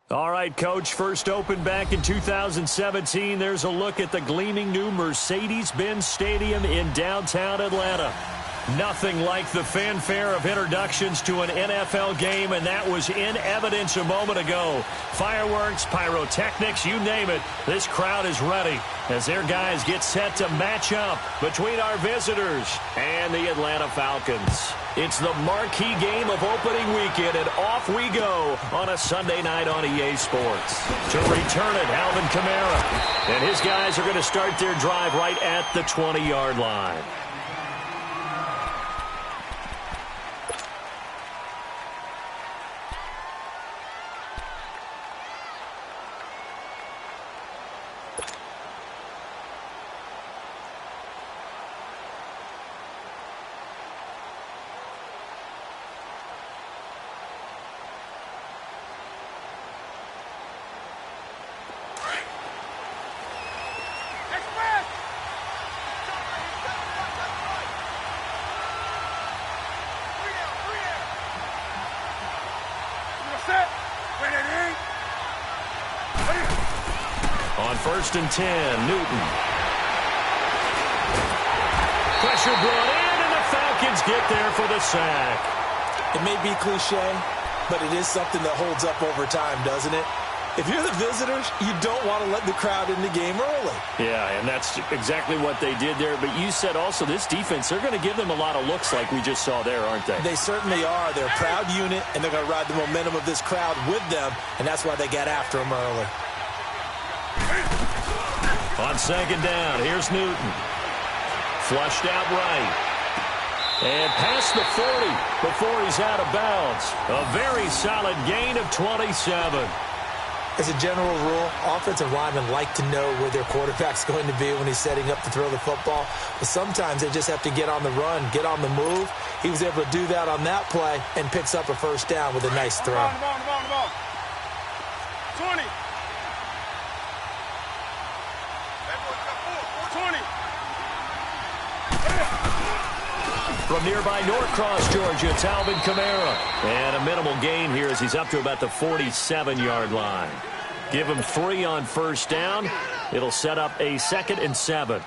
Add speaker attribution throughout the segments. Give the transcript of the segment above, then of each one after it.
Speaker 1: All right, Coach, first opened back in 2017. There's a look at the gleaming new Mercedes-Benz Stadium in downtown Atlanta. Nothing like the fanfare of introductions to an NFL game, and that was in evidence a moment ago. Fireworks, pyrotechnics, you name it. This crowd is ready as their guys get set to match up between our visitors and the Atlanta Falcons. It's the marquee game of opening weekend, and off we go on a Sunday night on EA Sports. To return it, Alvin Kamara. And his guys are going to start their drive right at the 20-yard line. On 1st and 10, Newton. Pressure brought in, and the Falcons get there for the sack.
Speaker 2: It may be cliche, but it is something that holds up over time, doesn't it? If you're the visitors, you don't want to let the crowd in the game early.
Speaker 1: Yeah, and that's exactly what they did there. But you said also this defense, they're going to give them a lot of looks like we just saw there, aren't they?
Speaker 2: They certainly are. They're a proud unit, and they're going to ride the momentum of this crowd with them, and that's why they got after them early.
Speaker 1: On 2nd down, here's Newton. Flushed out right. And past the 40 before he's out of bounds. A very solid gain of 27.
Speaker 2: As a general rule, offensive linemen like to know where their quarterback's going to be when he's setting up to throw the football. But sometimes they just have to get on the run, get on the move. He was able to do that on that play and picks up a first down with a nice throw.
Speaker 3: 20.
Speaker 1: From nearby Norcross, Georgia, it's Alvin Kamara. And a minimal gain here as he's up to about the 47-yard line. Give him 3 on 1st down. It'll set up a 2nd and 7.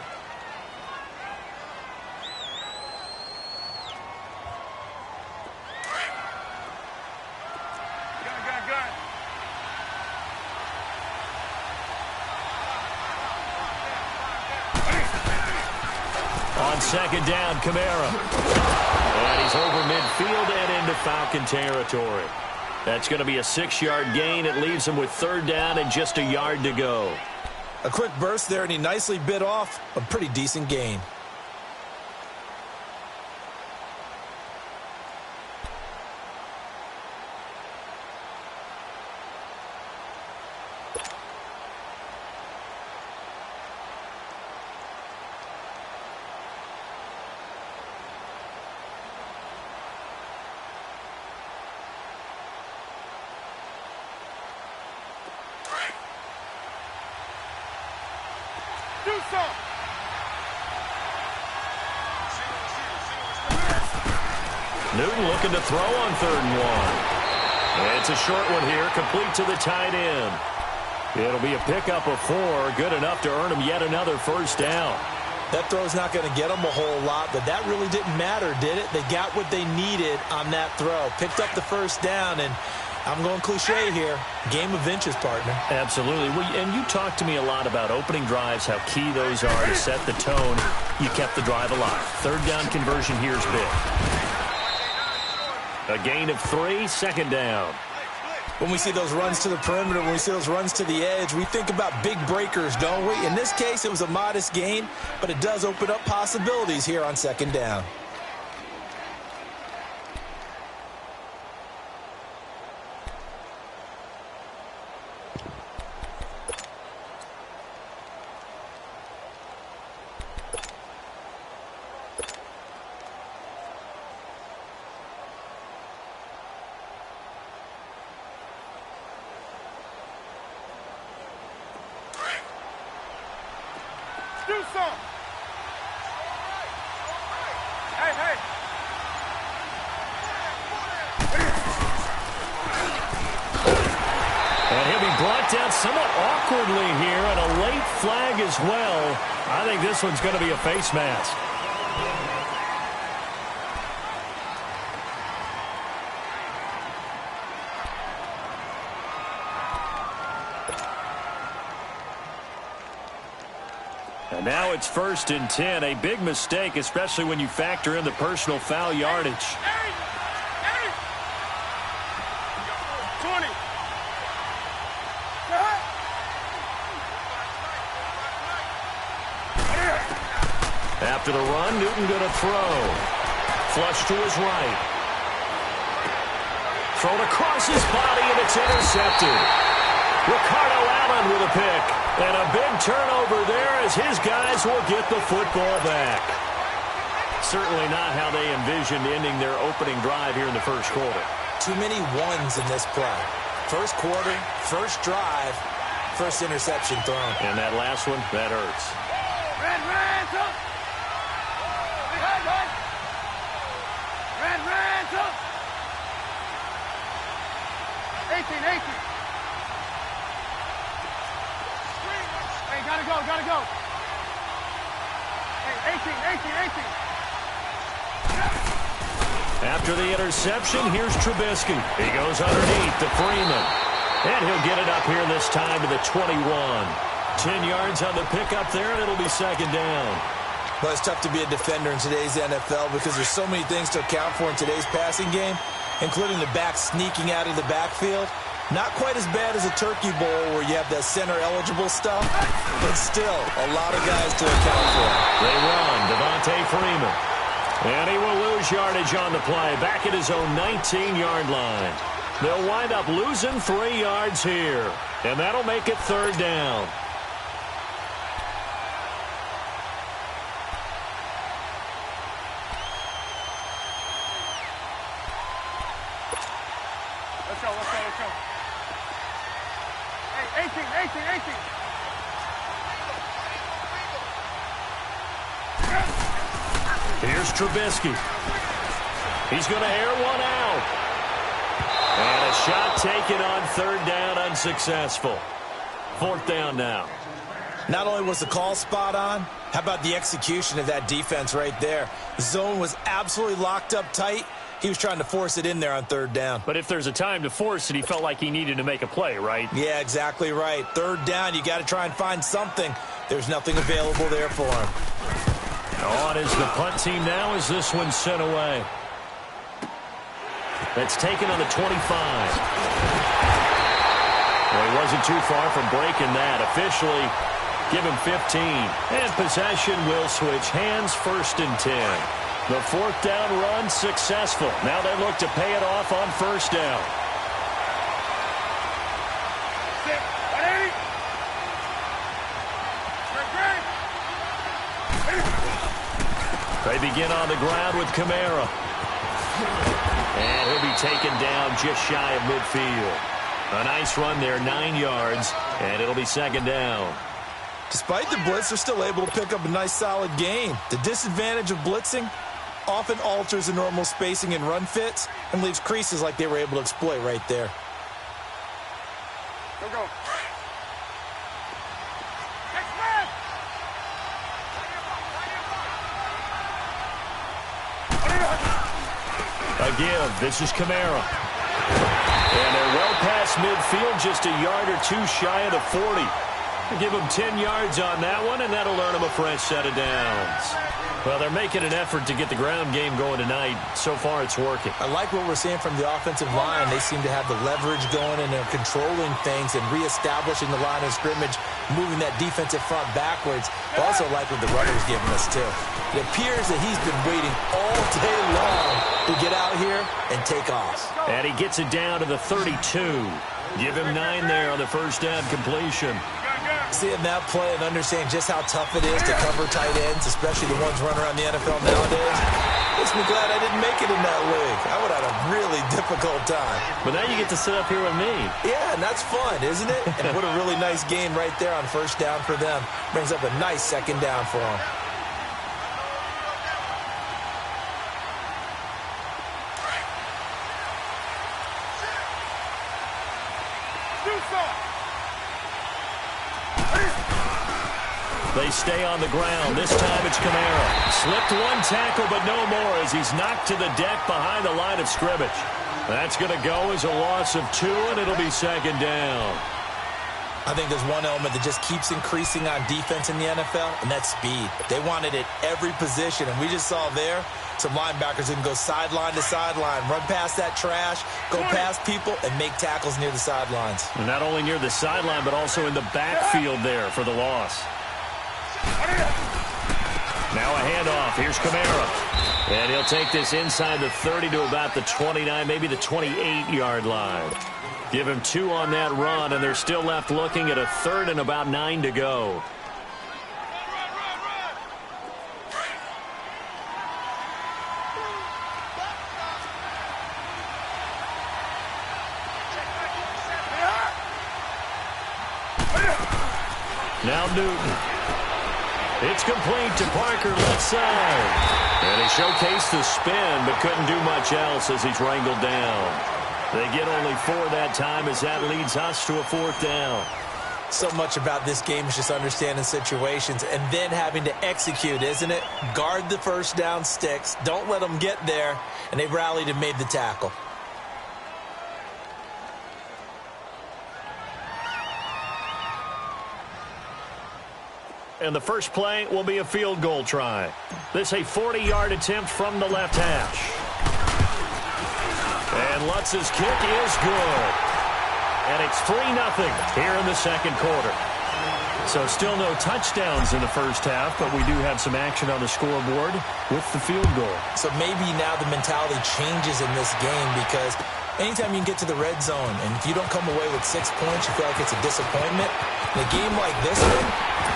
Speaker 1: On 2nd down, Kamara. And he's over midfield and into Falcon territory. That's going to be a 6-yard gain. It leaves him with 3rd down and just a yard to go.
Speaker 2: A quick burst there, and he nicely bit off a pretty decent gain.
Speaker 1: Newton looking to throw on 3rd and 1. It's a short one here, complete to the tight end. It'll be a pickup of 4, good enough to earn him yet another first down.
Speaker 2: That throw's not going to get them a whole lot, but that really didn't matter, did it? They got what they needed on that throw. Picked up the first down, and I'm going cliche here. Game of inches, partner.
Speaker 1: Absolutely. Well, and you talked to me a lot about opening drives, how key those are to set the tone. You kept the drive alive. 3rd down conversion here is big. A gain of 3, 2nd down.
Speaker 2: When we see those runs to the perimeter, when we see those runs to the edge, we think about big breakers, don't we? In this case, it was a modest gain, but it does open up possibilities here on 2nd down.
Speaker 1: brought down somewhat awkwardly here, and a late flag as well. I think this one's going to be a face mask. And now it's 1st and 10. A big mistake, especially when you factor in the personal foul yardage.
Speaker 3: 20.
Speaker 1: After the run, Newton going to throw. Flush to his right. Thrown across his body, and it's intercepted. Ricardo Allen with a pick. And a big turnover there as his guys will get the football back. Certainly not how they envisioned ending their opening drive here in the first quarter.
Speaker 2: Too many ones in this play. First quarter, first drive, first interception thrown.
Speaker 1: And that last one, that hurts.
Speaker 3: Red, up. Red, up. 18. Hey, gotta go. Hey, 18.
Speaker 1: After the interception, here's Trubisky. He goes underneath to Freeman. And he'll get it up here this time to the 21. 10 yards on the pickup there, and it'll be 2nd down.
Speaker 2: Well, it's tough to be a defender in today's NFL because there's so many things to account for in today's passing game, including the back sneaking out of the backfield. Not quite as bad as a turkey bowl where you have the center-eligible stuff, but still a lot of guys to account for.
Speaker 1: They run, Devontae Freeman. And he will lose yardage on the play, back at his own 19-yard line. They'll wind up losing 3 yards here, and that'll make it 3rd down.
Speaker 3: Let's go. Hey, 18.
Speaker 1: Here's Trubisky. He's going to air one out. And a shot taken on 3rd down, unsuccessful. 4th down now.
Speaker 2: Not only was the call spot on, how about the execution of that defense right there? The zone was absolutely locked up tight. He was trying to force it in there on 3rd down.
Speaker 1: But if there's a time to force it, he felt like he needed to make a play, right?
Speaker 2: Yeah, exactly right. 3rd down, you got to try and find something. There's nothing available there for him.
Speaker 1: On is the punt team now as this one's sent away. That's taken on the 25. Well, he wasn't too far from breaking that. Officially, give him 15. And possession will switch hands, 1st and 10. The 4th down run successful. Now they look to pay it off on 1st down.
Speaker 3: 180.
Speaker 1: They begin on the ground with Kamara. And he'll be taken down just shy of midfield. A nice run there, 9 yards, and it'll be 2nd down.
Speaker 2: Despite the blitz, they're still able to pick up a nice solid gain. The disadvantage of blitzing often alters the normal spacing and run fits and leaves creases like they were able to exploit right there.
Speaker 3: Go.
Speaker 1: A give. This is Kamara. And they're well past midfield, just a yard or 2 shy of the 40. Give them 10 yards on that one, and that'll earn them a fresh set of downs. Well, they're making an effort to get the ground game going tonight. So far, it's working.
Speaker 2: I like what we're seeing from the offensive line. They seem to have the leverage going, and they're controlling things and reestablishing the line of scrimmage, moving that defensive front backwards. I also like what the runner's giving us, too. It appears that he's been waiting all day long to get out here and take off.
Speaker 1: And he gets it down to the 32. Give him 9 there on the 1st down completion.
Speaker 2: Seeing that play and understanding just how tough it is to cover tight ends, especially the ones running around the NFL nowadays, makes me glad I didn't make it in that league. I would have had a really difficult time.
Speaker 1: But now you get to sit up here with me.
Speaker 2: Yeah, and that's fun, isn't it? And what a really nice game right there on 1st down for them. Brings up a nice 2nd down for them.
Speaker 1: They stay on the ground. This time it's Kamara. Slipped one tackle, but no more as he's knocked to the deck behind the line of scrimmage. That's going to go as a loss of 2, and it'll be second down.
Speaker 2: I think there's one element that just keeps increasing on defense in the NFL, and that's speed. They want it at every position, and we just saw there some linebackers who can go sideline to sideline, run past that trash, go past people, and make tackles near the sidelines.
Speaker 1: And not only near the sideline, but also in the backfield there for the loss. Now a handoff. Here's Kamara. And he'll take this inside the 30 to about the 29, maybe the 28-yard line. Give him 2 on that run, and they're still left looking at a 3rd and about 9 to go. Now Newton. It's complete to Parker left side. And he showcased the spin, but couldn't do much else as he's wrangled down. They get only 4 that time as that leads us to a 4th down.
Speaker 2: So much about this game is just understanding situations and then having to execute, isn't it? Guard the first down sticks. Don't let them get there. And they rallied and made the tackle.
Speaker 1: And the first play will be a field goal try. This a 40-yard attempt from the left hash. And Lutz's kick is good. And it's 3-0 here in the second quarter. So still no touchdowns in the first half, but we do have some action on the scoreboard with the field goal.
Speaker 2: So maybe now the mentality changes in this game because anytime you can get to the red zone, and if you don't come away with 6 points, you feel like it's a disappointment. In a game like this one,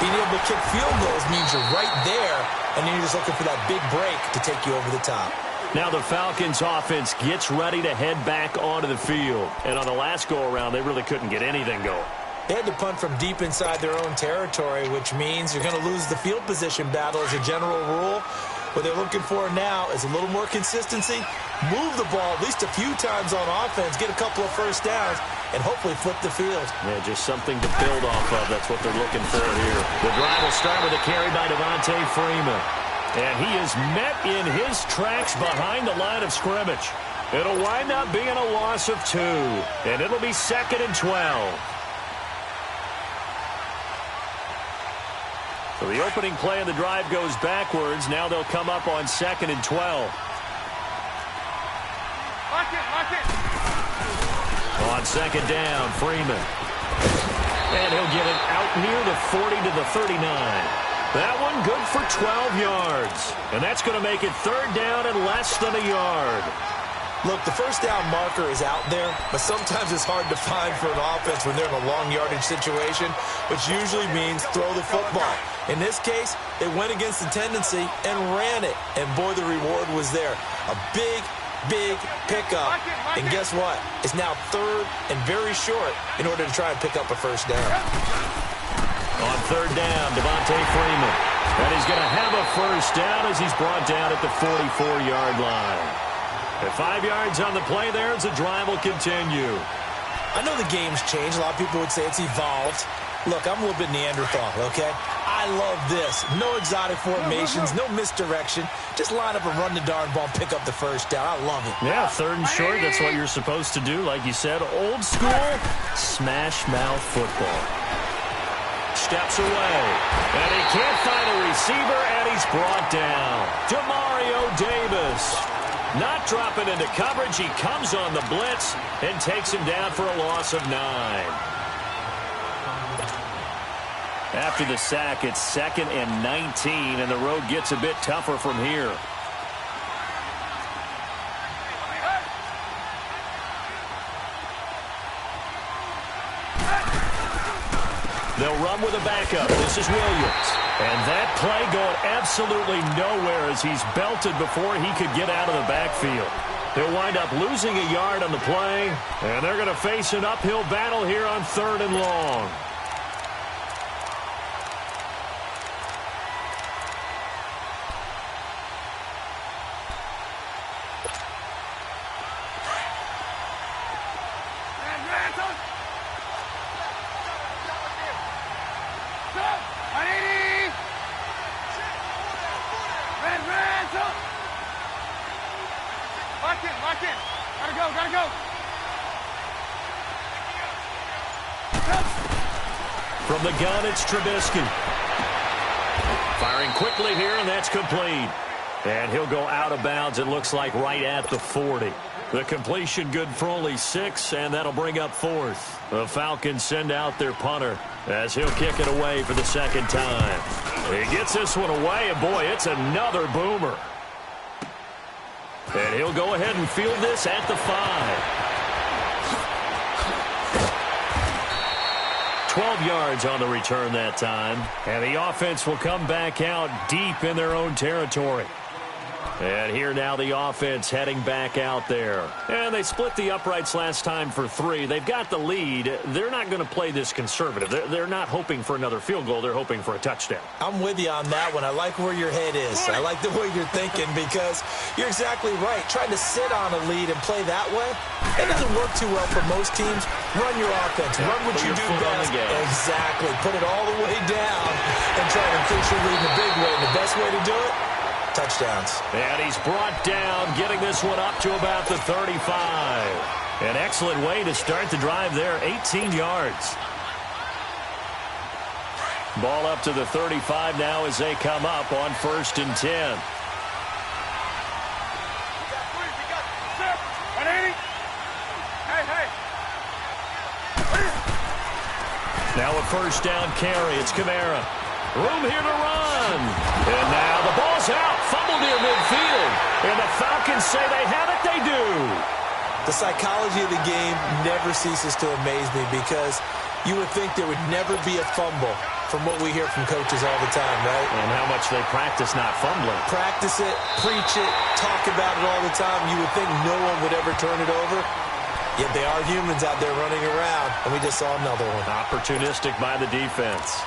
Speaker 2: being able to kick field goals means you're right there, and then you're just looking for that big break to take you over the top.
Speaker 1: Now the Falcons offense gets ready to head back onto the field. And on the last go-around, they really couldn't get anything going.
Speaker 2: They had to punt from deep inside their own territory, which means you're going to lose the field position battle as a general rule. What they're looking for now is a little more consistency, move the ball at least a few times on offense, get a couple of first downs, and hopefully flip the field.
Speaker 1: Yeah, just something to build off of. That's what they're looking for here. The drive will start with a carry by Devontae Freeman. And he is met in his tracks behind the line of scrimmage. It'll wind up being a loss of 2. And it'll be 2nd and 12. So the opening play of the drive goes backwards. Now they'll come up on 2nd and 12.
Speaker 3: Lock it.
Speaker 1: On 2nd down, Freeman. And he'll get it out near the 40 to the 39. That one good for 12 yards. And that's going to make it 3rd down and less than a yard.
Speaker 2: Look, the first down marker is out there, but sometimes it's hard to find for an offense when they're in a long yardage situation, which usually means throw the football. In this case, they went against the tendency and ran it. And boy, the reward was there. A big pickup. And guess what? It's now 3rd and very short in order to try and pick up a first down.
Speaker 1: On 3rd down, Devontae Freeman. And he's going to have a first down as he's brought down at the 44-yard line. At 5 yards on the play there as the drive will continue.
Speaker 2: I know the game's changed. A lot of people would say it's evolved. Look, I'm a little bit Neanderthal, okay? I love this. No exotic formations, no misdirection. Just line up and run the darn ball, pick up the first down. I love it.
Speaker 1: Yeah, 3rd and short, that's what you're supposed to do. Like you said, old school, smash mouth football. Steps away, and he can't find a receiver, and he's brought down. Demario Davis. Not dropping into coverage. He comes on the blitz and takes him down for a loss of 9. After the sack, it's 2nd and 19, and the road gets a bit tougher from here. They'll run with a backup. This is Williams. And that play going absolutely nowhere as he's belted before he could get out of the backfield. He'll wind up losing a yard on the play, and they're going to face an uphill battle here on 3rd and long. From the gun, it's Trubisky. Firing quickly here, and that's complete. And he'll go out of bounds, it looks like, right at the 40. The completion good for only 6, and that'll bring up 4th. The Falcons send out their punter as he'll kick it away for the second time. He gets this one away, and boy, it's another boomer. And he'll go ahead and field this at the 5. 12 yards on the return that time. And the offense will come back out deep in their own territory. And here now the offense heading back out there. And they split the uprights last time for 3. They've got the lead. They're not going to play this conservative. They're not hoping for another field goal. They're hoping for a touchdown.
Speaker 2: I'm with you on that one. I like where your head is. I like the way you're thinking because you're exactly right. Trying to sit on a lead and play that way, it doesn't work too well for most teams. Run your offense. Run what you do best. Exactly. Put it all the way down and try to increase your lead in a big way. And the best way to do it, touchdowns.
Speaker 1: And he's brought down, getting this one up to about the 35. An excellent way to start the drive there, 18 yards. Ball up to the 35 now as they come up on 1st and 10. Now a 1st down carry. It's Kamara. Room here to run. And now the ball's out. Fumble near midfield. And the Falcons say they have it. They do.
Speaker 2: The psychology of the game never ceases to amaze me because you would think there would never be a fumble from what we hear from coaches all the time, right?
Speaker 1: And how much they practice not fumbling.
Speaker 2: Practice it, preach it, talk about it all the time. You would think no one would ever turn it over. Yet they are humans out there running around, and we just saw another one.
Speaker 1: Opportunistic by the defense.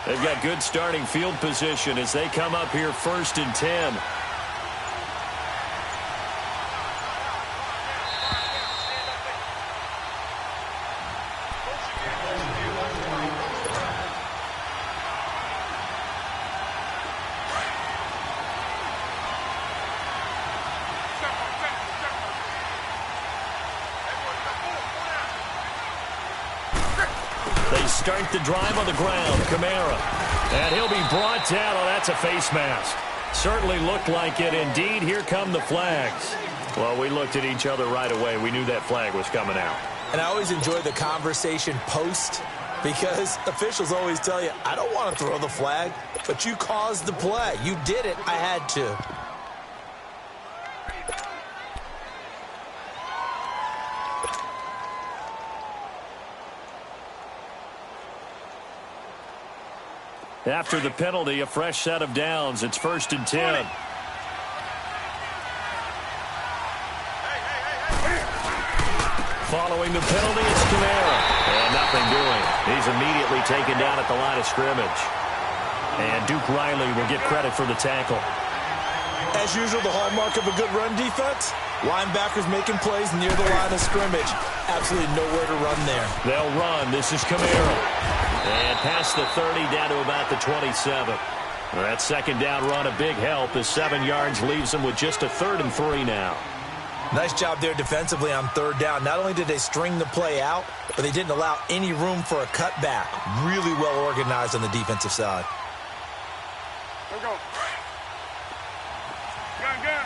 Speaker 1: They've got good starting field position as they come up here 1st and 10. They start the drive on the ground. Kamara. And he'll be brought down. Oh, that's a face mask. Certainly looked like it. Indeed, here come the flags. Well, we looked at each other right away. We knew that flag was coming out.
Speaker 2: And I always enjoy the conversation post because officials always tell you, I don't want to throw the flag, but you caused the play. You did it. I had to.
Speaker 1: After the penalty, a fresh set of downs. It's 1st and 10. Following the penalty, it's Kamara. And nothing doing. He's immediately taken down at the line of scrimmage. And Duke Riley will get credit for the tackle.
Speaker 2: As usual, the hallmark of a good run defense, linebackers making plays near the line of scrimmage. Absolutely nowhere to run there.
Speaker 1: They'll run. This is Kamara. And past the 30 down to about the 27. That second down run a big help as 7 yards leaves them with just a 3rd and 3 now.
Speaker 2: Nice job there defensively on 3rd down. Not only did they string the play out, but they didn't allow any room for a cutback. Really well organized on the defensive side.
Speaker 3: Go, go. Gun, gun.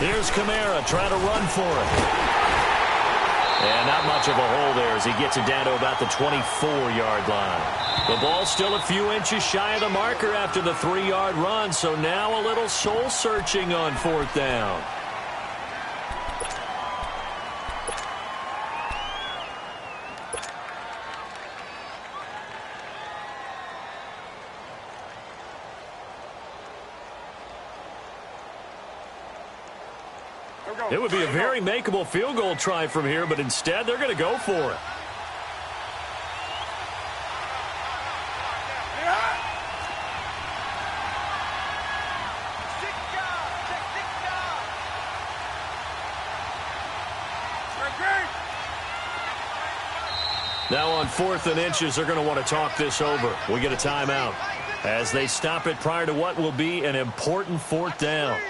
Speaker 1: Here's Kamara trying to run for it. And not much of a hole there as he gets it down to about the 24-yard line. The ball still a few inches shy of the marker after the 3-yard run, so now a little soul-searching on 4th down.
Speaker 3: Go, go.
Speaker 1: It would be a very makeable field goal try from here, but instead they're going to go for it. Now on 4th and inches, they're going to want to talk this over. We get a timeout as they stop it prior to what will be an important 4th down.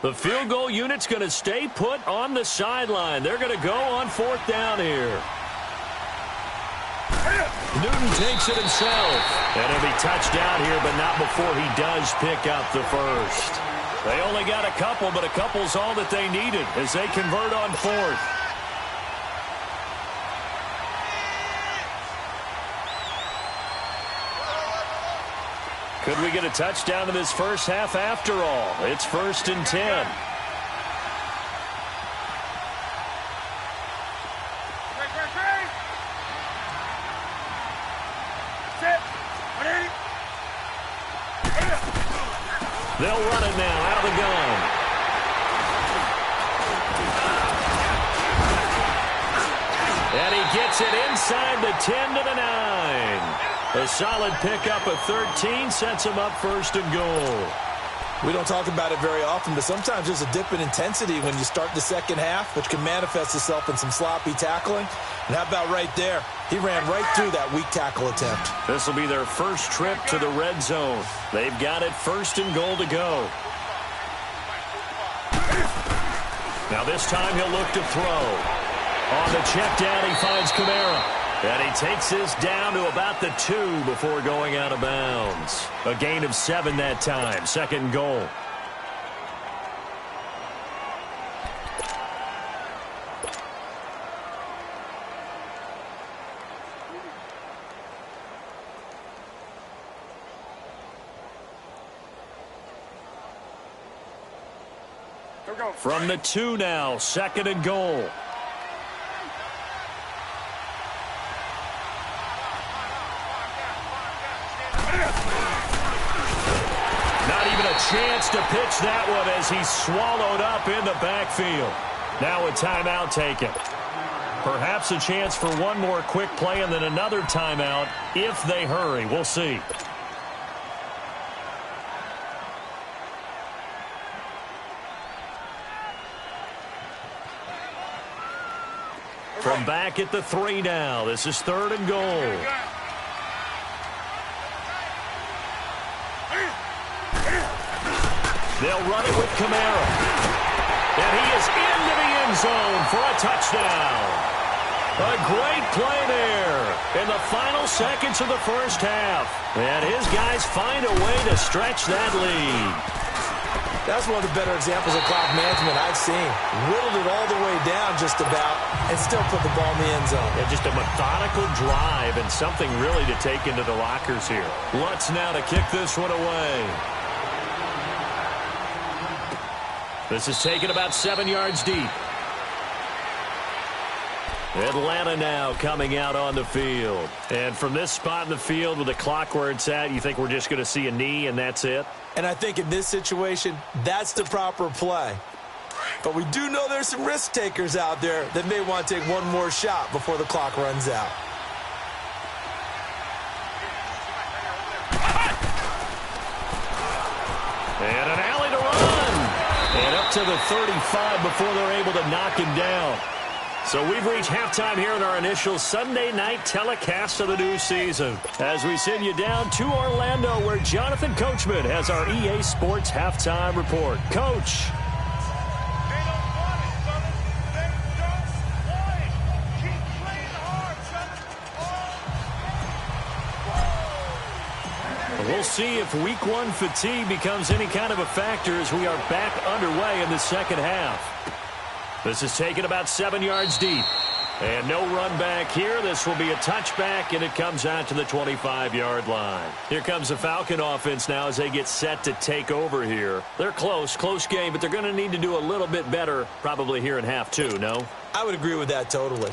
Speaker 1: The field goal unit's going to stay put on the sideline. They're going to go on 4th down here. Newton takes it himself. And it'll be touchdown here, but not before he does pick up the first. They only got a couple, but a couple's all that they needed as they convert on 4th. Could we get a touchdown in this first half after all? It's 1st and 10. They'll run it now out of the gun. And he gets it inside the 10 to the 9. A solid pickup of 13 sets him up 1st and goal.
Speaker 2: We don't talk about it very often, but sometimes there's a dip in intensity when you start the second half, which can manifest itself in some sloppy tackling. And how about right there? He ran right through that weak tackle attempt.
Speaker 1: This will be their first trip to the red zone. They've got it 1st and goal to go. Now this time he'll look to throw. On the check down, he finds Kamara. And he takes this down to about the 2 before going out of bounds. A gain of 7 that time. 2nd and goal. From the 2 now. 2nd and goal. Chance to pitch that one as he's swallowed up in the backfield. Now a timeout taken. Perhaps a chance for one more quick play and then another timeout if they hurry. We'll see. From back at the 3 now. This is 3rd and goal. They'll run it with Kamara. And he is into the end zone for a touchdown. A great play there in the final seconds of the first half. And his guys find a way to stretch that lead.
Speaker 2: That's one of the better examples of clock management I've seen. Whittled it all the way down just about and still put the ball in the end zone.
Speaker 1: Yeah, just a methodical drive and something really to take into the lockers here. Lutz now to kick this one away. This is taken about 7 yards deep. Atlanta now coming out on the field. And from this spot in the field with the clock where it's at, you think we're just going to see a knee and that's it?
Speaker 2: And I think in this situation, that's the proper play. But we do know there's some risk takers out there that may want to take one more shot before the clock runs out.
Speaker 1: And an alley to run. And up to the 35 before they're able to knock him down. So we've reached halftime here in our initial Sunday night telecast of the new season. As we send you down to Orlando where Jonathan Coachman has our EA Sports halftime report. Coach. We'll see if week one fatigue becomes any kind of a factor as we are back underway in the second half. This is taken about 7 yards deep. And no run back here. This will be a touchback, and it comes out to the 25-yard line. Here comes the Falcon offense now as they get set to take over here. They're close game, but they're going to need to do a little bit better probably here in half two, no?
Speaker 2: I would agree with that totally.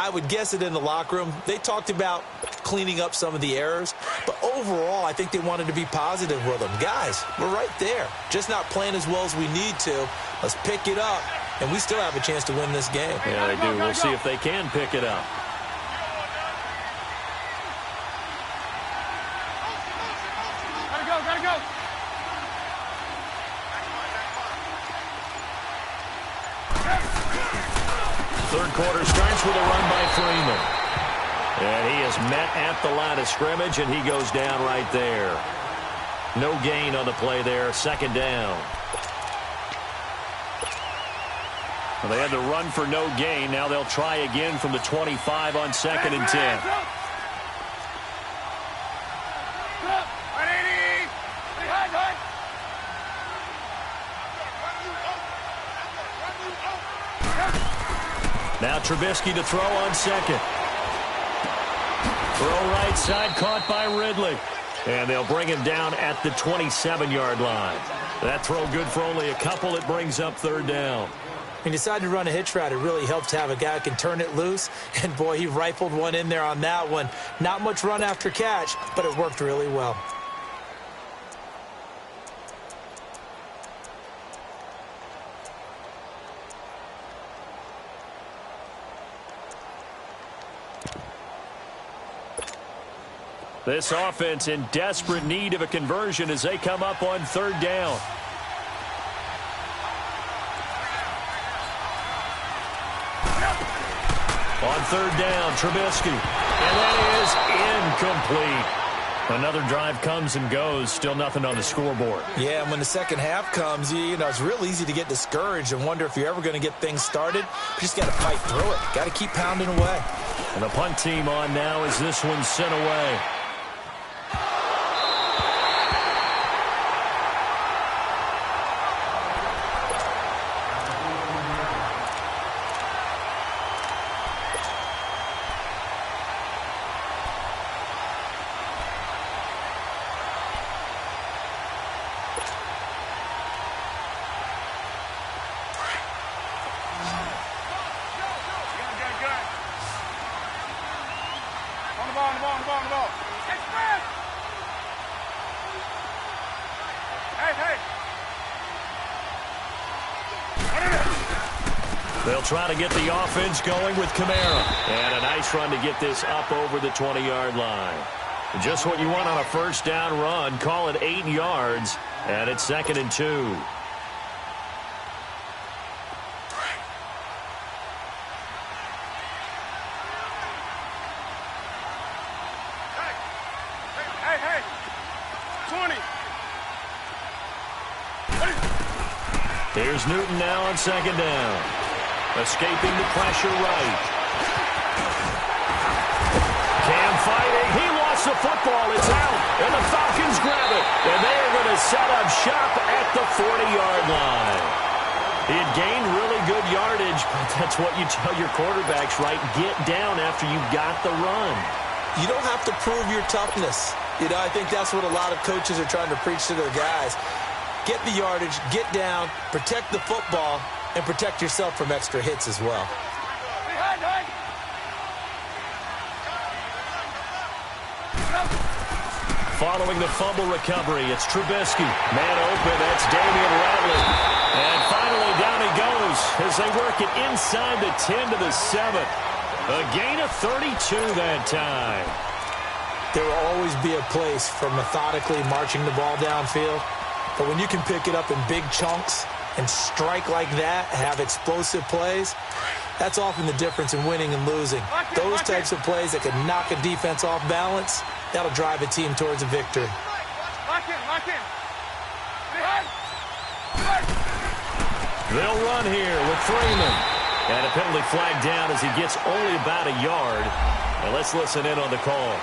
Speaker 2: I would guess it in the locker room. They talked about cleaning up some of the errors, but overall, I think they wanted to be positive with them. Guys, we're right there. Just not playing as well as we need to. Let's pick it up, and we still have a chance to win this game.
Speaker 1: Yeah, they do. We'll see if they can pick it up.
Speaker 3: Gotta go.
Speaker 1: Third quarter starts with a run by Freeman. And he is met at the line of scrimmage, and he goes down right there. No gain on the play there. Second down. Well, they had to run for no gain. Now they'll try again from the 25 on 2nd and 10. Now Trubisky to throw on 2nd. Throw right side, caught by Ridley. And they'll bring him down at the 27-yard line. That throw good for only a couple. It brings up 3rd down.
Speaker 2: He decided to run a hitch route. It really helps to have a guy who can turn it loose. And, boy, he rifled one in there on that one. Not much run after catch, but it worked really well.
Speaker 1: This offense in desperate need of a conversion as they come up on 3rd down. On 3rd down, Trubisky. And that is incomplete. Another drive comes and goes. Still nothing on the scoreboard.
Speaker 2: Yeah, and when the second half comes, you know, it's real easy to get discouraged and wonder if you're ever going to get things started. You just got to fight through it. Got to keep pounding away.
Speaker 1: And the punt team on now as this one's sent away.
Speaker 3: On the ball. Hey.
Speaker 1: They'll try to get the offense going with Kamara. And a nice run to get this up over the 20-yard line. Just what you want on a first down run. Call it 8 yards. And it's 2nd and 2.
Speaker 3: Hey. 20.
Speaker 1: Here's Newton now on 2nd down. Escaping the pressure right. Cam fighting. He lost the football. It's out. And the Falcons grab it. And they are going to set up shop at the 40-yard line. He had gained really good yardage, but that's what you tell your quarterbacks, right? Get down after you've got the run.
Speaker 2: You don't have to prove your toughness. You know, I think that's what a lot of coaches are trying to preach to their guys. Get the yardage, get down, protect the football, and protect yourself from extra hits as well.
Speaker 1: Following the fumble recovery, it's Trubisky. Man open, that's Damian Ratley. And finally down he goes as they work it inside the 10 to the 7. A gain of 32 that time.
Speaker 2: There will always be a place for methodically marching the ball downfield. But when you can pick it up in big chunks and strike like that, have explosive plays, that's often the difference in winning and losing. Those types of plays that can knock a defense off balance, that'll drive a team towards a victory.
Speaker 3: Lock in.
Speaker 1: They'll run here with Freeman. And a penalty flag down as he gets only about a yard. And let's listen in on the call.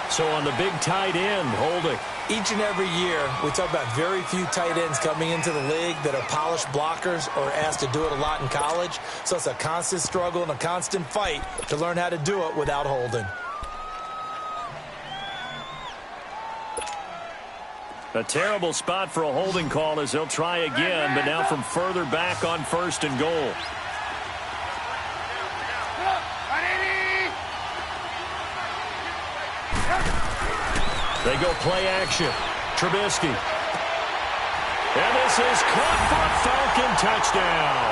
Speaker 1: So on the big tight end, holding.
Speaker 2: Each and every year, we talk about very few tight ends coming into the league that are polished blockers or asked to do it a lot in college. So it's a constant struggle and a constant fight to learn how to do it without holding.
Speaker 1: A terrible spot for a holding call as they'll try again, but now from further back on 1st and goal. They go play action. Trubisky. And this is caught for a Falcon touchdown.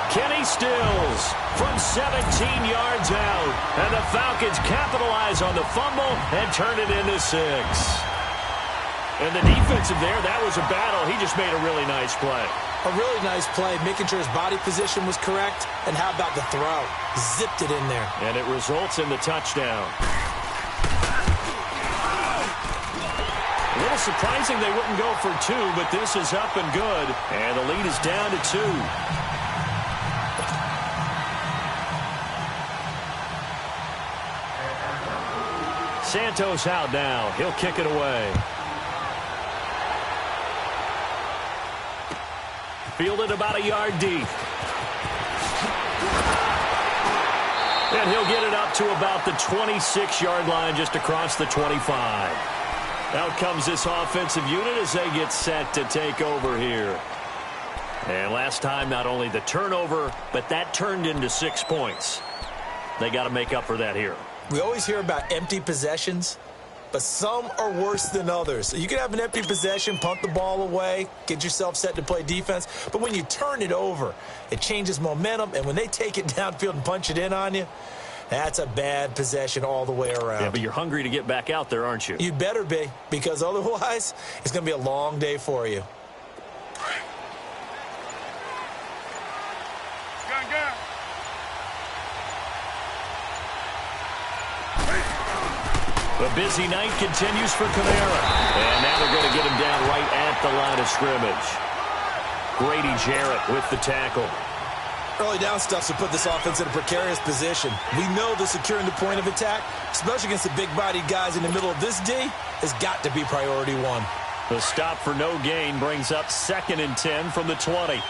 Speaker 1: Kenny Stills from 17 yards out. And the Falcons capitalize on the fumble and turn it into 6. And the defensive there, that was a battle. He just made a really nice play.
Speaker 2: A really nice play, making sure his body position was correct. And how about the throw? Zipped it in there.
Speaker 1: And it results in the touchdown. A little surprising they wouldn't go for 2, but this is up and good. And the lead is down to 2. Santos out now. He'll kick it away. Fielded about a yard deep. And he'll get it up to about the 26-yard line, just across the 25. Out comes this offensive unit as they get set to take over here. And last time, not only the turnover, but that turned into 6 points. They got to make up for that here.
Speaker 2: We always hear about empty possessions, but some are worse than others. You can have an empty possession, punt the ball away, get yourself set to play defense. But when you turn it over, it changes momentum. And when they take it downfield and punch it in on you, that's a bad possession all the way around.
Speaker 1: Yeah, but you're hungry to get back out there, aren't you?
Speaker 2: You'd better be, because otherwise it's going to be a long day for you.
Speaker 3: Gun.
Speaker 1: The busy night continues for Kamara. And now they're going to get him down right at the line of scrimmage. Grady Jarrett with the tackle.
Speaker 2: Early down stuffs will put this offense in a precarious position. We know that securing the point of attack, especially against the big-bodied guys in the middle of this D, has got to be priority 1.
Speaker 1: The stop for no gain brings up 2nd and 10 from the 20.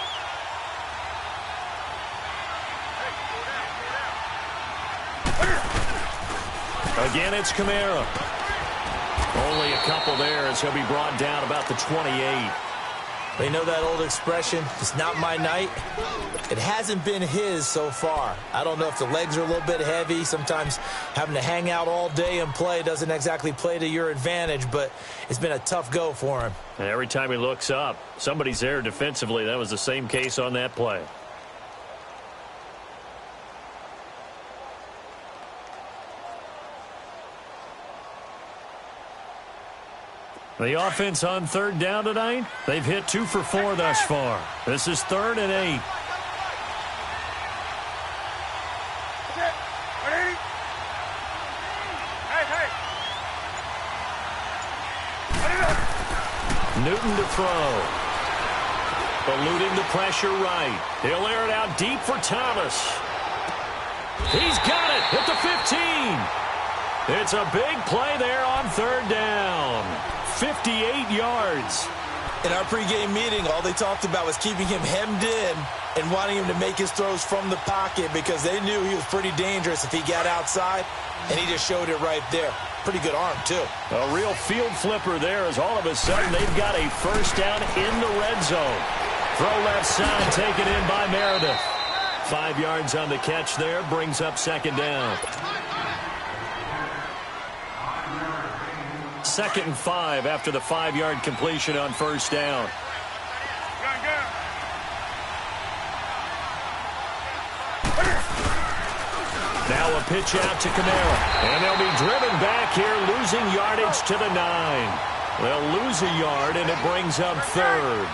Speaker 1: Again, it's Kamara. Only a couple there as he'll be brought down about the 28.
Speaker 2: They know that old expression, it's not my night. It hasn't been his so far. I don't know if the legs are a little bit heavy. Sometimes having to hang out all day and play doesn't exactly play to your advantage, but it's been a tough go for him.
Speaker 1: And every time he looks up, somebody's there defensively. That was the same case on that play. The offense on 3rd down tonight, they've hit 2 for 4 thus far. This is 3rd and 8. Newton to throw. Eluding the pressure right. He'll air it out deep for Thomas. He's got it at the 15. It's a big play there on 3rd down. 58 yards.
Speaker 2: In our pregame meeting, all they talked about was keeping him hemmed in and wanting him to make his throws from the pocket because they knew he was pretty dangerous if he got outside, and he just showed it right there. Pretty good arm, too.
Speaker 1: A real field flipper there as all of a sudden they've got a 1st down in the red zone. Throw left side, taken in by Meredith. 5 yards on the catch there, brings up 2nd down. 2nd and 5 after the 5-yard completion on 1st down.
Speaker 3: Gun.
Speaker 1: Now a pitch out to Kamara. And they'll be driven back here, losing yardage to the 9. They'll lose a yard, and it brings up 3rd.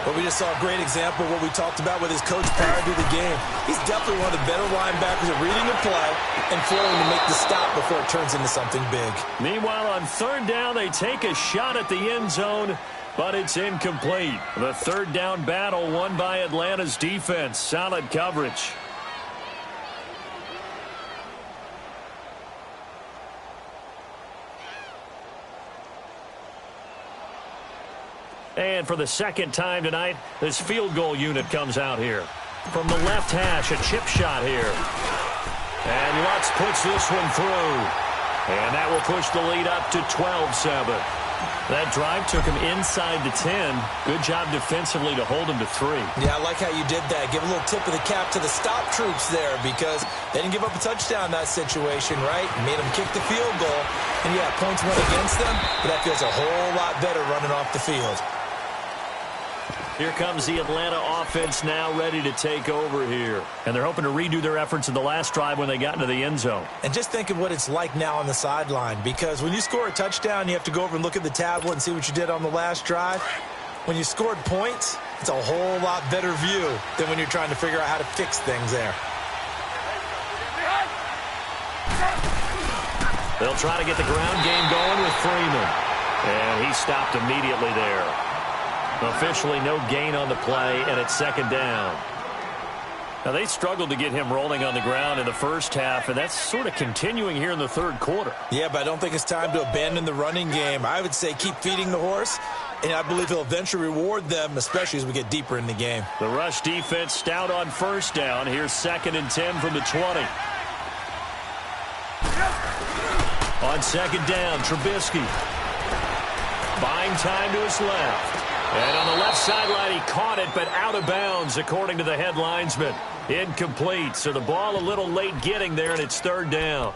Speaker 2: But we just saw a great example of what we talked about with his coach prior to the game. He's definitely one of the better linebackers at reading the play and failing to make the stop before it turns into something big.
Speaker 1: Meanwhile, on 3rd down, they take a shot at the end zone, but it's incomplete. The 3rd down battle won by Atlanta's defense. Solid coverage. And for the second time tonight, this field goal unit comes out here. From the left hash, a chip shot here. And Lutz puts this one through. And that will push the lead up to 12-7. That drive took him inside the 10. Good job defensively to hold him to 3.
Speaker 2: Yeah, I like how you did that. Give a little tip of the cap to the stop troops there because they didn't give up a touchdown in that situation, right? Made them kick the field goal. And, yeah, points went against them, but that feels a whole lot better running off the field.
Speaker 1: Here comes the Atlanta offense now ready to take over here. And they're hoping to redo their efforts in the last drive when they got into the end zone.
Speaker 2: And just think of what it's like now on the sideline, because when you score a touchdown, you have to go over and look at the tablet and see what you did on the last drive. When you scored points, it's a whole lot better view than when you're trying to figure out how to fix things there.
Speaker 1: They'll try to get the ground game going with Freeman. And he stopped immediately there. Officially no gain on the play, and it's second down. Now, they struggled to get him rolling on the ground in the first half, and that's sort of continuing here in the third quarter.
Speaker 2: Yeah, but I don't think it's time to abandon the running game. I would say keep feeding the horse, and I believe he'll eventually reward them, especially as we get deeper in the game.
Speaker 1: The rush defense stout on first down. Here's 2nd and 10 from the 20. On second down, Trubisky. Buying time to his left. And on the left sideline, he caught it, but out of bounds, according to the head linesman. Incomplete, so the ball a little late getting there, and it's 3rd down.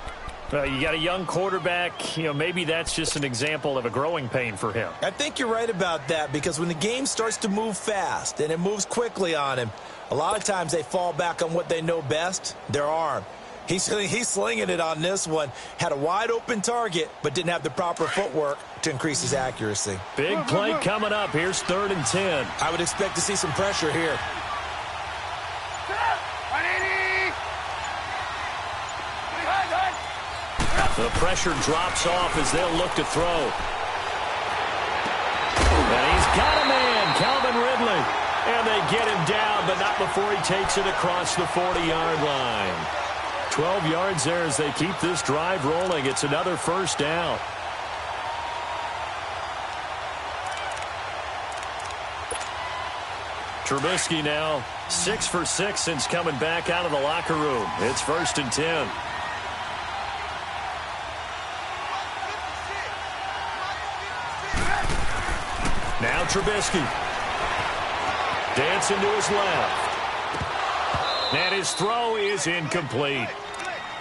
Speaker 1: You got a young quarterback. Maybe that's just an example of a growing pain for him.
Speaker 2: I think you're right about that, because when the game starts to move fast and it moves quickly on him, a lot of times they fall back on what they know best, their arm. He's slinging it on this one. Had a wide-open target, but didn't have the proper footwork to increase his accuracy.
Speaker 1: Big play coming up. Here's 3rd and 10.
Speaker 2: I would expect to see some pressure here.
Speaker 1: The pressure drops off as they'll look to throw. And he's got a man, Calvin Ridley. And they get him down, but not before he takes it across the 40-yard line. 12 yards there as they keep this drive rolling. It's another first down. Trubisky now 6 for 6 since coming back out of the locker room. It's 1st and 10. Now Trubisky. Dancing to his left. And his throw is incomplete.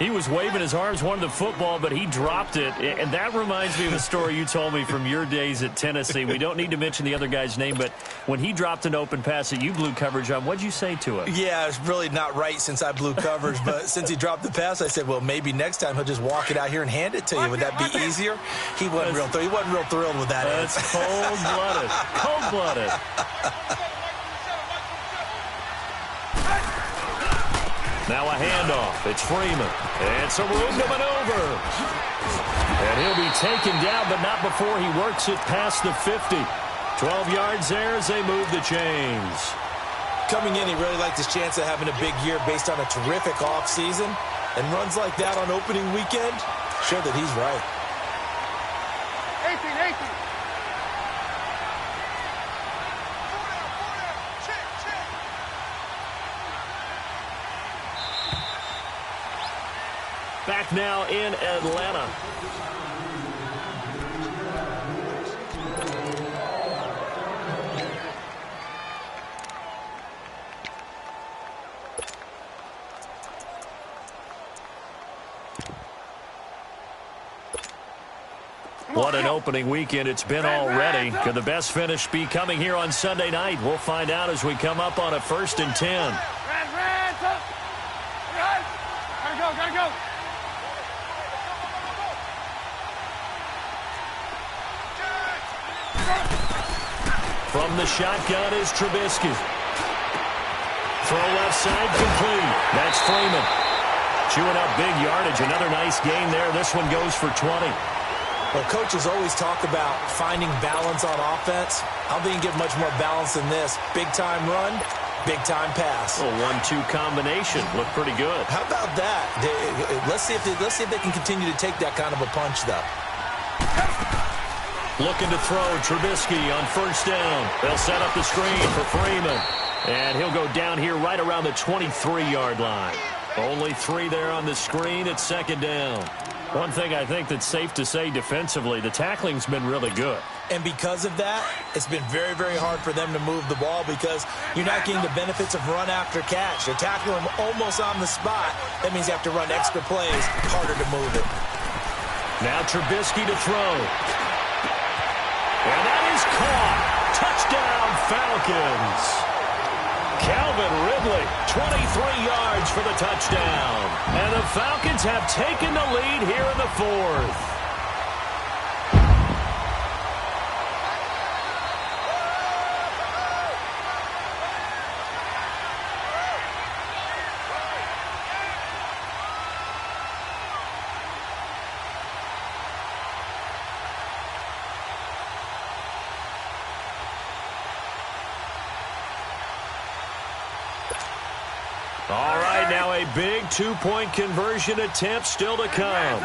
Speaker 1: He was waving his arms, wanted the football, but he dropped it. And that reminds me of a story you told me from your days at Tennessee. We don't need to mention the other guy's name, but when he dropped an open pass that you blew coverage on, what'd you say to him?
Speaker 2: Yeah, it's really not right since I blew coverage, but since he dropped the pass, I said, well, maybe next time he'll just walk it out here and hand it to you. Would that be easier? He wasn't real thrilled with that.
Speaker 1: That's cold-blooded. Cold-blooded. Now a handoff. It's Freeman. And some room to maneuver. And he'll be taken down, but not before he works it past the 50. 12 yards there as they move the chains.
Speaker 2: Coming in, he really liked his chance of having a big year based on a terrific offseason. And runs like that on opening weekend show that he's right.
Speaker 3: 18.
Speaker 1: Back now in Atlanta. What an opening weekend it's been already. Could the best finish be coming here on Sunday night? We'll find out as we come up on a 1st and 10.
Speaker 3: Gotta go.
Speaker 1: From the shotgun is Trubisky. Throw left side complete. That's Freeman. Chewing up big yardage. Another nice gain there. This one goes for 20.
Speaker 2: Well, coaches always talk about finding balance on offense. I don't think you can get much more balance than this. Big-time run, big-time pass.
Speaker 1: A 1-2 combination. Looked pretty good.
Speaker 2: How about that? Let's see if they can continue to take that kind of a punch, though.
Speaker 1: Looking to throw. Trubisky on first down. They'll set up the screen for Freeman. And he'll go down here right around the 23-yard line. Only 3 there on the screen at second down. One thing I think that's safe to say defensively, the tackling's been really good.
Speaker 2: And because of that, it's been very, very hard for them to move the ball because you're not getting the benefits of run after catch. You're tackling them almost on the spot. That means you have to run extra plays, harder to move it.
Speaker 1: Now Trubisky to throw. And that is caught. Touchdown, Falcons. Calvin Ridley, 23 yards for the touchdown. And the Falcons have taken the lead here in the 4th. All right, now a big 2-point conversion attempt still to come.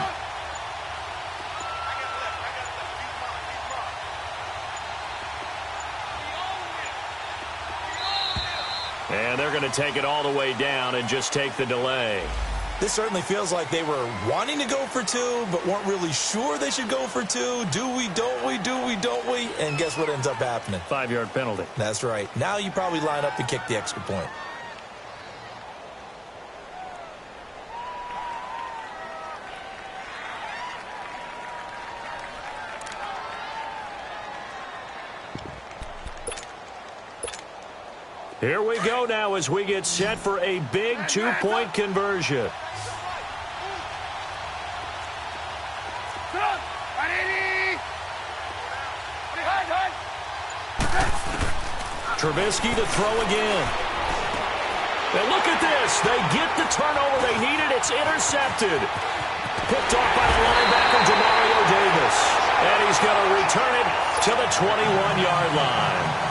Speaker 1: And they're going to take it all the way down and just take the delay.
Speaker 2: This certainly feels like they were wanting to go for 2, but weren't really sure they should go for 2. Do we, don't we, do we, don't we? And guess what ends up happening?
Speaker 1: 5-yard penalty.
Speaker 2: That's right. Now you probably line up and kick the extra point.
Speaker 1: Here we go now as we get set for a big 2-point conversion. Trubisky to throw again. And look at this. They get the turnover they needed. It's intercepted. Picked off by the linebacker, Demario Davis. And he's going to return it to the 21-yard line.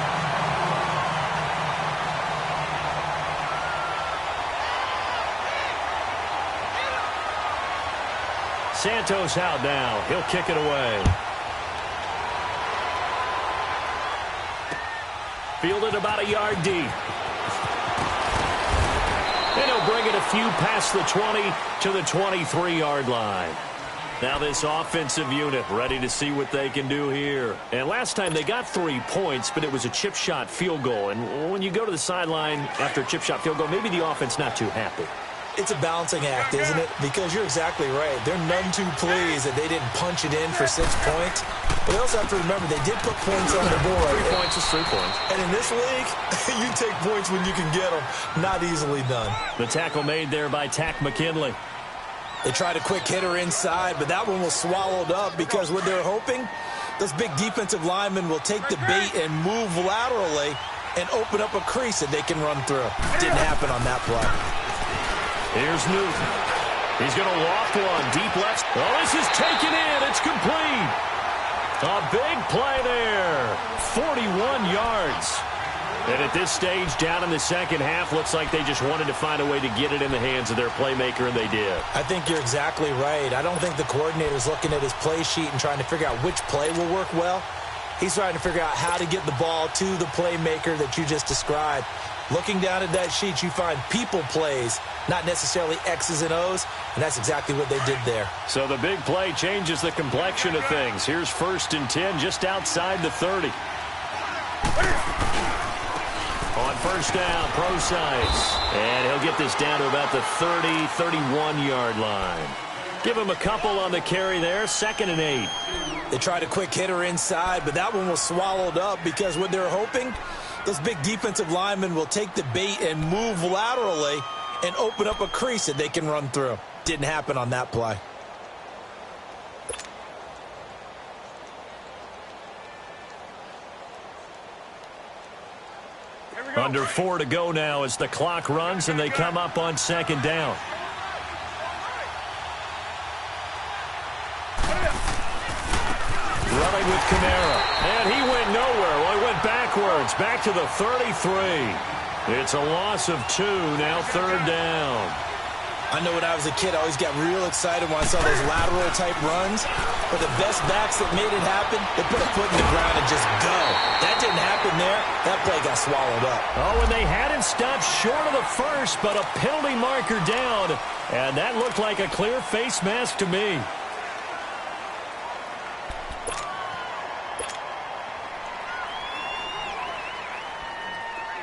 Speaker 1: Santos out now. He'll kick it away. Fielded about a yard deep. And he'll bring it a few past the 20 to the 23-yard line. Now this offensive unit ready to see what they can do here. And last time they got 3 points, but it was a chip shot field goal. And when you go to the sideline after a chip shot field goal, maybe the offense not too happy.
Speaker 2: It's a balancing act, isn't it? Because you're exactly right. They're none too pleased that they didn't punch it in for 6 points. But they also have to remember they did put points on the board.
Speaker 1: 3 points is 3 points.
Speaker 2: And in this league, you take points when you can get them. Not easily done.
Speaker 1: The tackle made there by Tack McKinley.
Speaker 2: They tried a quick hitter inside, but that one was swallowed up because what they're hoping, those big defensive linemen will take the bait and move laterally and open up a crease that they can run through. Didn't happen on that play.
Speaker 1: Here's Newton. He's going to loft one. Deep left. Oh, this is taken in. It's complete. A big play there. 41 yards. And at this stage, down in the second half, looks like they just wanted to find a way to get it in the hands of their playmaker, and they did.
Speaker 2: I think you're exactly right. I don't think the coordinator's looking at his play sheet and trying to figure out which play will work well. He's trying to figure out how to get the ball to the playmaker that you just described. Looking down at that sheet, you find people plays, not necessarily X's and O's, and that's exactly what they did there.
Speaker 1: So the big play changes the complexion of things. Here's 1st and 10 just outside the 30. On first down, Procise. And he'll get this down to about the 30, 31-yard line. Give him a couple on the carry there, 2nd and 8.
Speaker 2: They tried a quick hitter inside, but that one was swallowed up because what they're hoping, those big defensive linemen will take the bait and move laterally and open up a crease that they can run through. Didn't happen on that play.
Speaker 1: Under 4 to go now as the clock runs and they come up on 2nd down. Running with Kamara. And he went nowhere. Well, he went backwards. Back to the 33. It's a loss of 2. Now 3rd down.
Speaker 2: I know when I was a kid, I always got real excited when I saw those lateral-type runs. But the best backs that made it happen, they put a foot in the ground and just go. That didn't happen there. That play got swallowed up.
Speaker 1: Oh, and they had it stopped short of the first, but a penalty marker down. And that looked like a clear face mask to me.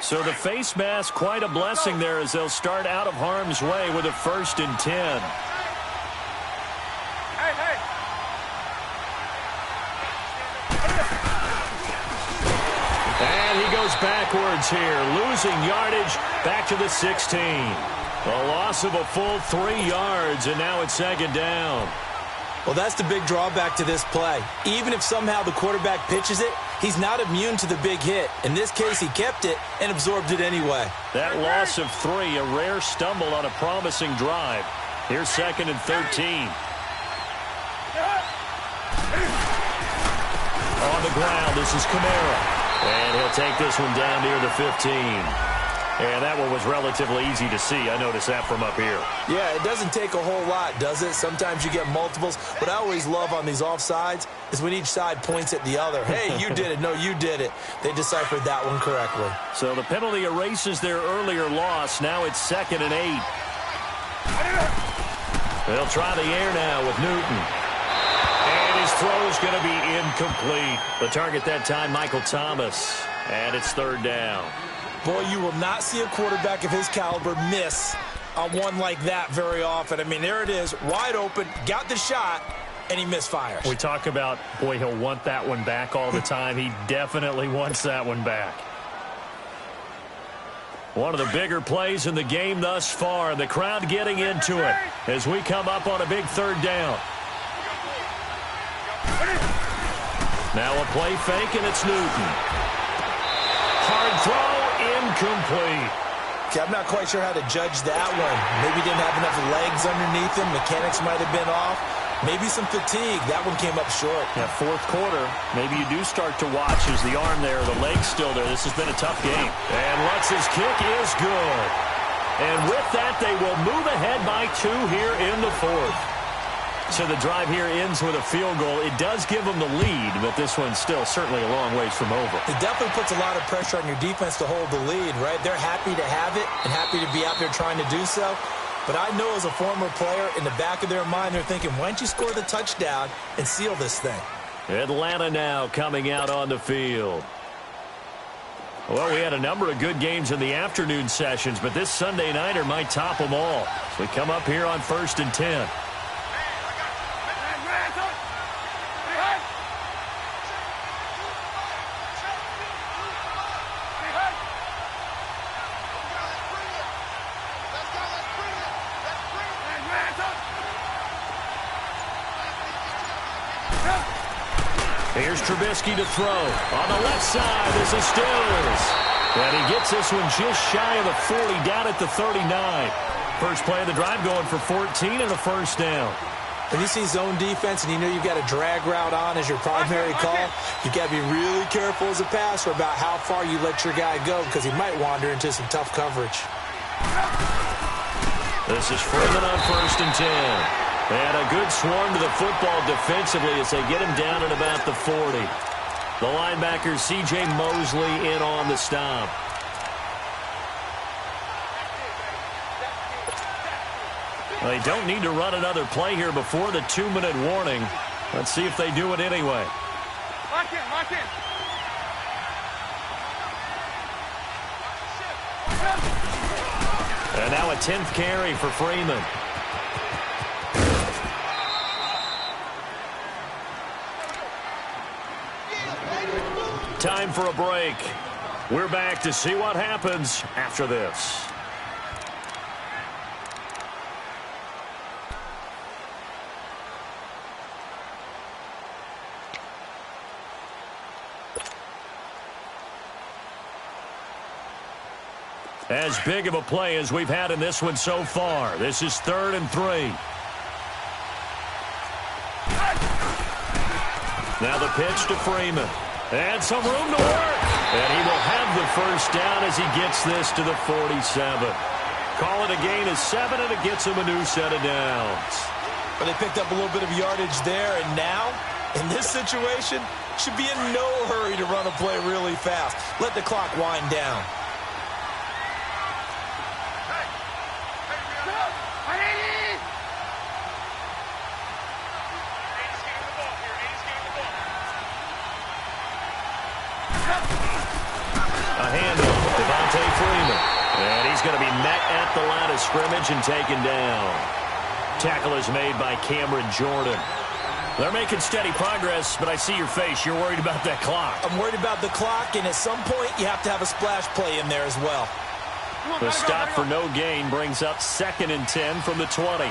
Speaker 1: So the face mask, quite a blessing there as they'll start out of harm's way with a 1st and 10.
Speaker 3: Hey, hey.
Speaker 1: And he goes backwards here, losing yardage back to the 16. A loss of a full 3 yards, and now it's 2nd down.
Speaker 2: Well, that's the big drawback to this play. Even if somehow the quarterback pitches it, he's not immune to the big hit. In this case, he kept it and absorbed it anyway.
Speaker 1: That loss of 3, a rare stumble on a promising drive. Here's 2nd and 13. On the ground, this is Kamara. And he'll take this one down near the 15. And that one was relatively easy to see. I noticed that from up here.
Speaker 2: Yeah, it doesn't take a whole lot, does it? Sometimes you get multiples. What I always love on these offsides is when each side points at the other. Hey, you did it. No, you did it. They deciphered that one correctly.
Speaker 1: So the penalty erases their earlier loss. Now it's 2nd and 8. They'll try the air now with Newton. And his throw is going to be incomplete. The target that time, Michael Thomas. And it's 3rd down.
Speaker 2: Boy, you will not see a quarterback of his caliber miss on one like that very often. I mean, there it is, wide open, got the shot, and he misfires.
Speaker 1: We talk about, boy, he'll want that one back all the time. He definitely wants that one back. One of the bigger plays in the game thus far. The crowd getting into it as we come up on a big 3rd down. Now a play fake, and it's Newton. Hard throw, incomplete.
Speaker 2: Okay, I'm not quite sure how to judge that one. Maybe didn't have enough legs underneath him. Mechanics might have been off. Maybe some fatigue. That one came up short.
Speaker 1: Yeah, 4th quarter, maybe you do start to watch as the arm there, the leg's still there. This has been a tough game. And Lutz's kick is good. And with that, they will move ahead by 2 here in the 4th. So the drive here ends with a field goal. It does give them the lead, but this one's still certainly a long ways from over.
Speaker 2: It definitely puts a lot of pressure on your defense to hold the lead, right? They're happy to have it and happy to be out there trying to do so. But I know as a former player, in the back of their mind, they're thinking, why don't you score the touchdown and seal this thing?
Speaker 1: Atlanta now coming out on the field. Well, we had a number of good games in the afternoon sessions, but this Sunday nighter might top them all. So we come up here on 1st and 10. Here's Trubisky to throw. On the left side, this is Stills. And he gets this one just shy of the 40, down at the 39. First play of the drive going for 14 and a 1st down.
Speaker 2: When you see zone defense and you know you've got a drag route on as your primary call, you've got to be really careful as a passer about how far you let your guy go because he might wander into some tough coverage.
Speaker 1: This is Freeman on 1st and 10. And a good swarm to the football defensively as they get him down at about the 40. The linebacker, C.J. Mosley, in on the stop. They don't need to run another play here before the 2-minute warning. Let's see if they do it anyway.
Speaker 3: Lock in, lock in.
Speaker 1: And now a 10th carry for Freeman. Time for a break. We're back to see what happens after this. As big of a play as we've had in this one so far. This is 3rd and 3. Now the pitch to Freeman. And some room to work. And he will have the 1st down as he gets this to the 47. Call it a gain of 7, and it gets him a new set of downs.
Speaker 2: But they picked up a little bit of yardage there, and now, in this situation, should be in no hurry to run a play really fast. Let the clock wind down.
Speaker 1: A handoff, Devontae Freeman. And he's going to be met at the line of scrimmage and taken down. Tackle is made by Cameron Jordan. They're making steady progress, but I see your face. You're worried about that clock.
Speaker 2: I'm worried about the clock, and at some point, you have to have a splash play in there as well.
Speaker 1: The stop for no gain brings up 2nd and 10 from the 20.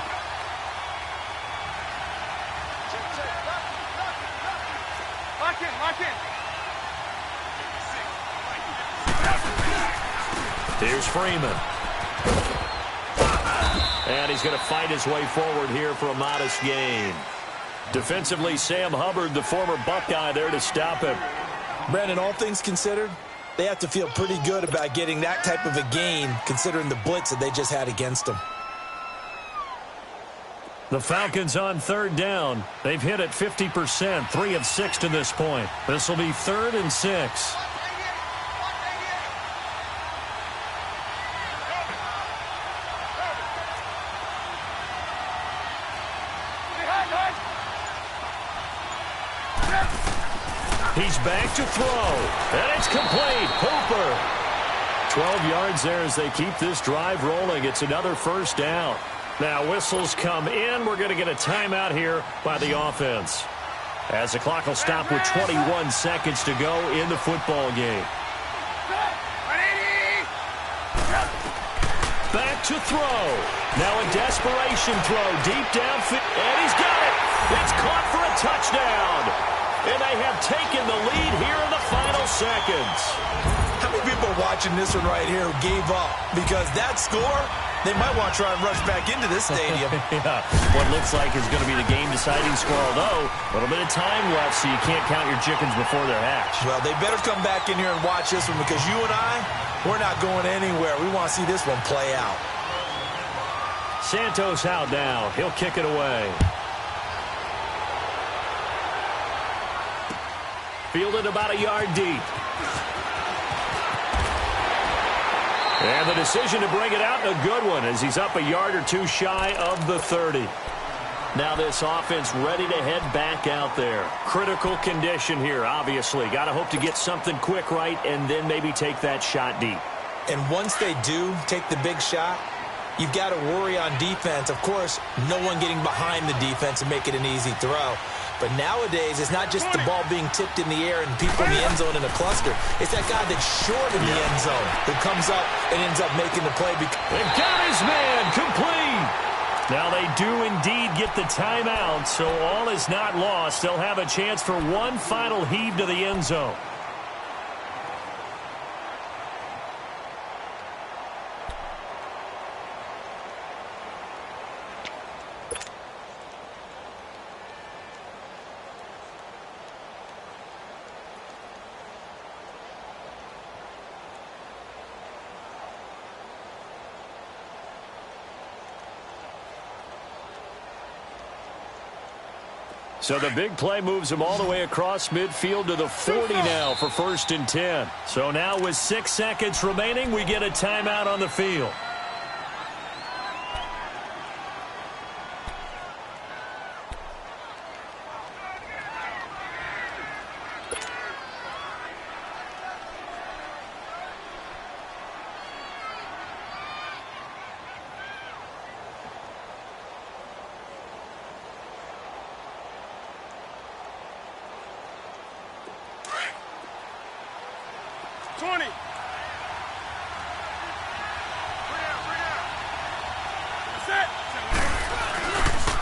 Speaker 3: Lock in.
Speaker 1: Here's Freeman. And he's going to fight his way forward here for a modest gain. Defensively, Sam Hubbard, the former Buckeye, there to stop him.
Speaker 2: Brandon, all things considered, they have to feel pretty good about getting that type of a gain, considering the blitz that they just had against them.
Speaker 1: The Falcons on 3rd down. They've hit it 50%, 3 of 6 to this point. This will be 3rd and 6. He's back to throw, and it's complete. Hooper. 12 yards there as they keep this drive rolling. It's another 1st down. Now whistles come in. We're going to get a timeout here by the offense, as the clock will stop with 21 seconds to go in the football game. Back to throw. Now a desperation throw deep downfield, and he's got it. It's caught for a touchdown. And they have taken the lead here in the final seconds.
Speaker 2: How many people are watching this one right here who gave up? Because that score, they might want to try and rush back into this stadium.
Speaker 1: Yeah, what looks like is going to be the game-deciding score, although a little bit of time left, so you can't count your chickens before they're hatched.
Speaker 2: Well, they better come back in here and watch this one, because you and I, we're not going anywhere. We want to see this one play out.
Speaker 1: Santos out now. He'll kick it away. Fielded about a yard deep. And the decision to bring it out, a good one, as he's up a yard or two shy of the 30. Now this offense ready to head back out there. Critical condition here, obviously. Got to hope to get something quick right and then maybe take that shot deep.
Speaker 2: And once they do take the big shot, you've got to worry on defense. Of course, no one getting behind the defense and make it an easy throw. But nowadays, it's not just the ball being tipped in the air and people in the end zone in a cluster. It's that guy that's short in the end zone who comes up and ends up making the play.
Speaker 1: They've got his man complete. Now they do indeed get the timeout, so all is not lost. They'll have a chance for one final heave to the end zone. So the big play moves him all the way across midfield to the 40 now for 1st and 10. So now with 6 seconds remaining, we get a timeout on the field.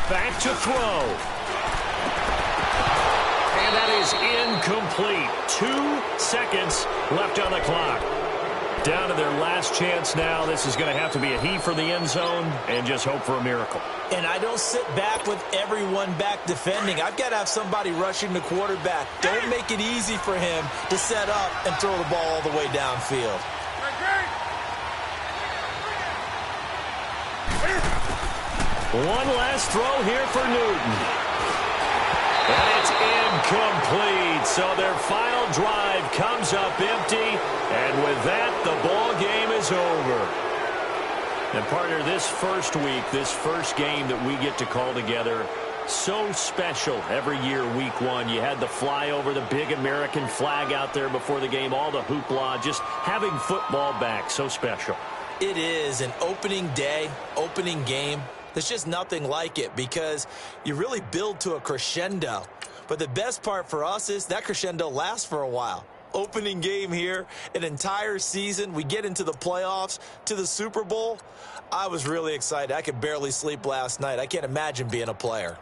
Speaker 1: Back to throw. And that is incomplete. 2 seconds left on the clock. Down to their last chance now. This is going to have to be a heave for the end zone and just hope for a miracle.
Speaker 2: And I don't sit back with everyone back defending. I've got to have somebody rushing the quarterback. Don't make it easy for him to set up and throw the ball all the way downfield.
Speaker 1: One last throw here for Newton. And it's incomplete. So their final drive comes up empty. And with that, the ball game is over. And partner, this first week, this first game that we get to call together, so special every year, week one. You had the flyover, the big American flag out there before the game, all the hoopla, just having football back, so special.
Speaker 2: It is an opening day, opening game. There's just nothing like it because you really build to a crescendo. But the best part for us is that crescendo lasts for a while. Opening game here, an entire season. We get into the playoffs, to the Super Bowl. I was really excited. I could barely sleep last night. I can't imagine being a player.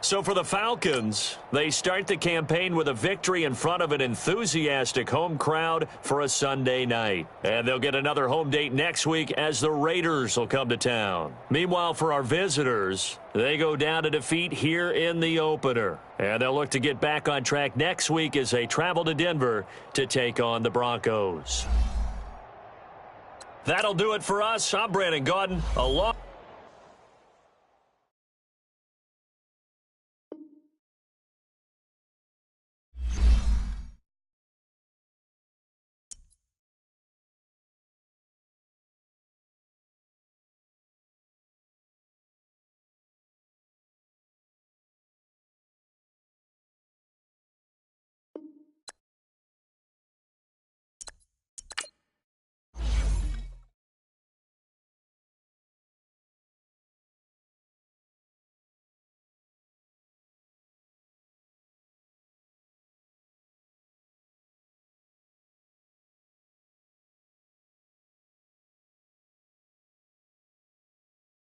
Speaker 1: So for the Falcons, they start the campaign with a victory in front of an enthusiastic home crowd for a Sunday night. And they'll get another home date next week as the Raiders will come to town. Meanwhile, for our visitors, they go down to defeat here in the opener. And they'll look to get back on track next week as they travel to Denver to take on the Broncos. That'll do it for us. I'm Brandon Gaudin, along